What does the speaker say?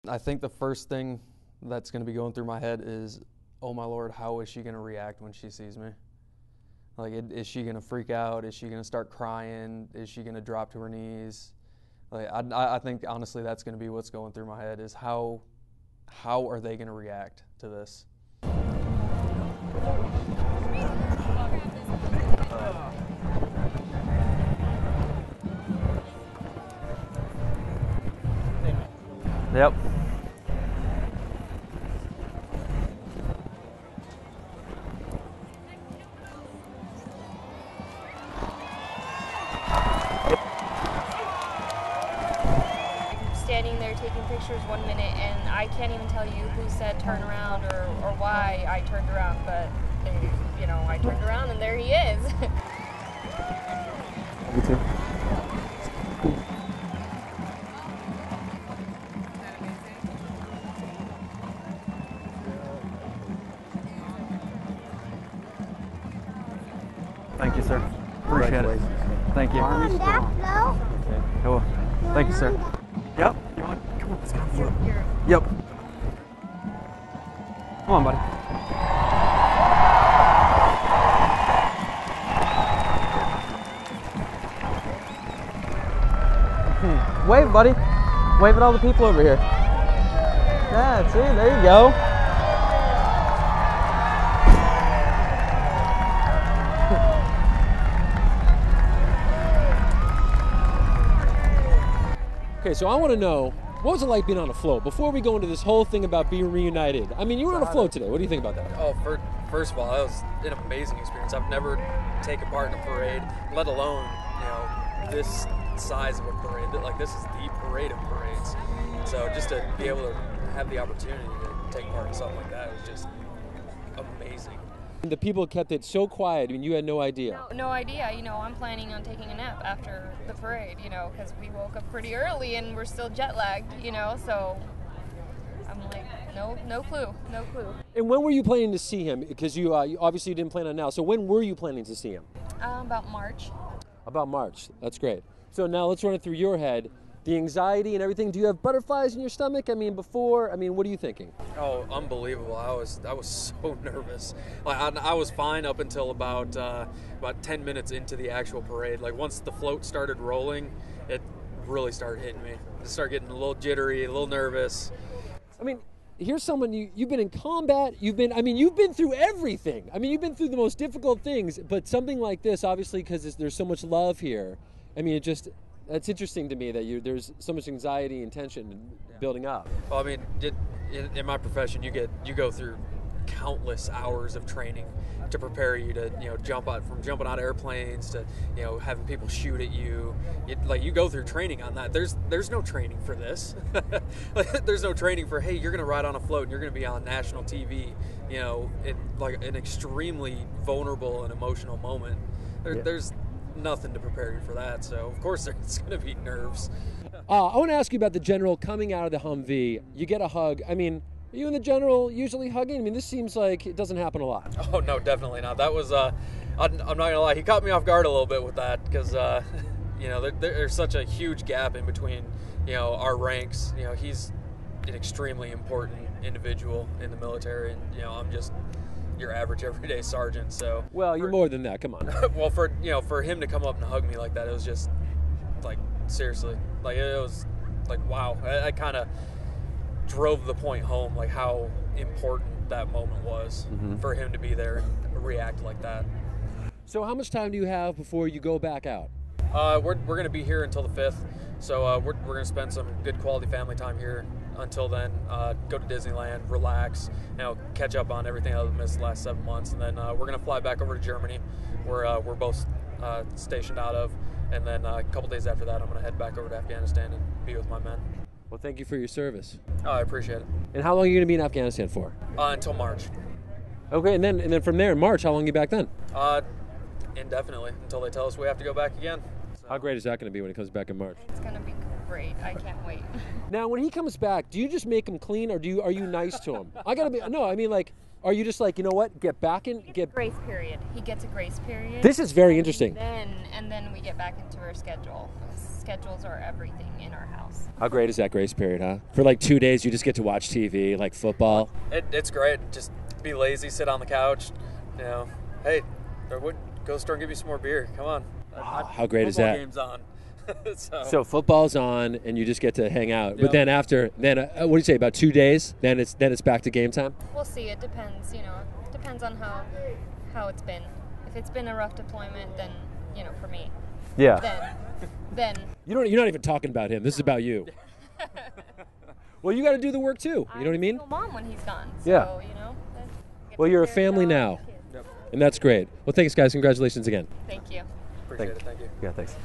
I think the first thing that's going to be going through my head is, oh my Lord, how is she going to react when she sees me? Like, is she going to freak out? Is she going to start crying? Is she going to drop to her knees? Like, I think, honestly, that's going to be what's going through my head is how are they going to react to this? Yep. Standing there taking pictures 1 minute, and I can't even tell you who said turn around or why I turned around, but I turned around and there he is. Me too. Thank you, sir. Appreciate it. Thank you. Okay. Cool. Thank you, sir. Yep. You want? Come on, let's go. Yep. Come on, buddy. Wave, buddy. Wave at all the people over here. Yeah, see, there you go. Okay, so I want to know, what was it like being on a float? Before we go into this whole thing about being reunited, I mean, you were on a float today. What do you think about that? Oh, first of all, that was an amazing experience. I've never taken part in a parade, let alone, this size of a parade. Like, this is the parade of parades. So just to be able to have the opportunity to take part in something like that was just amazing. The people kept it so quiet. I mean, you had no idea. No idea. I'm planning on taking a nap after the parade, because we woke up pretty early and we're still jet lagged, so I'm like, no clue. And when were you planning to see him? Because you obviously didn't plan on now. So when were you planning to see him? About March. About March. That's great. So now let's run it through your head. The anxiety and everything. Do you have butterflies in your stomach? I mean, what are you thinking? Oh, unbelievable! I was so nervous. Like I was fine up until about 10 minutes into the actual parade. Like once the float started rolling, it really started hitting me. I started getting a little jittery, a little nervous. I mean, here's someone you've been in combat. You've been through everything. I mean, you've been through the most difficult things. But something like this, obviously, because there's so much love here. I mean, that's interesting to me that there's so much anxiety and tension building up. Well, I mean, in my profession, you go through countless hours of training to prepare you to jumping out of airplanes to having people shoot at you. You go through training on that. There's no training for this. There's no training for, hey, you're going to ride on a float and you're going to be on national TV. In like an extremely vulnerable and emotional moment. There's nothing to prepare you for that, so of course there's going to be nerves. I want to ask you about the general coming out of the Humvee. You get a hug. I mean, are you and the general usually hugging? I mean, this seems like it doesn't happen a lot. Oh no, definitely not. That was I'm not gonna lie, he caught me off guard a little bit with that because there's such a huge gap in between our ranks. He's an extremely important individual in the military, and I'm just your average everyday sergeant. So you're more than that. Come on. Well, for him to come up and hug me like that, it was just like, seriously, like it was like, wow. I kind of drove the point home, like how important that moment was for him to be there and react like that. So how much time do you have before you go back out? We're going to be here until the 5th, so we're going to spend some good quality family time here until then. Go to Disneyland, relax, catch up on everything I've missed the last 7 months, and then we're going to fly back over to Germany, where we're both stationed out of, and then a couple days after that, I'm going to head back over to Afghanistan and be with my men. Well, thank you for your service. Oh, I appreciate it. And how long are you going to be in Afghanistan for? Until March. Okay, and then from there in March, how long are you back then? Indefinitely, until they tell us we have to go back again. How great is that going to be when it comes back in March? It's going to be great. I can't wait. Now, when he comes back, do you just make him clean, or are you nice to him? Are you just like, you know what, get back in, grace period. He gets a grace period. This is very interesting. And then we get back into our schedule schedules are everything in our house. How great is that grace period, huh? For like 2 days, you just get to watch TV, like football. It's great. Just be lazy, sit on the couch. You know, hey, go to the store and get me some more beer. Come on. How great is that? Football game's on. So football's on, and you just get to hang out. Yep. But then after, what do you say? About 2 days, then it's back to game time. We'll see. It depends. You know, it depends on how it's been. If it's been a rough deployment, then for me, then You're not even talking about him. This is about you. Well, you got to do the work too. You know what I mean? I'm a single mom when he's gone. So, Yeah. then get Well, to you're a take care of family the now, kids. and that's great. Well, thanks, guys. Congratulations again. Thank you. Appreciate it. Thank you. Yeah, thanks.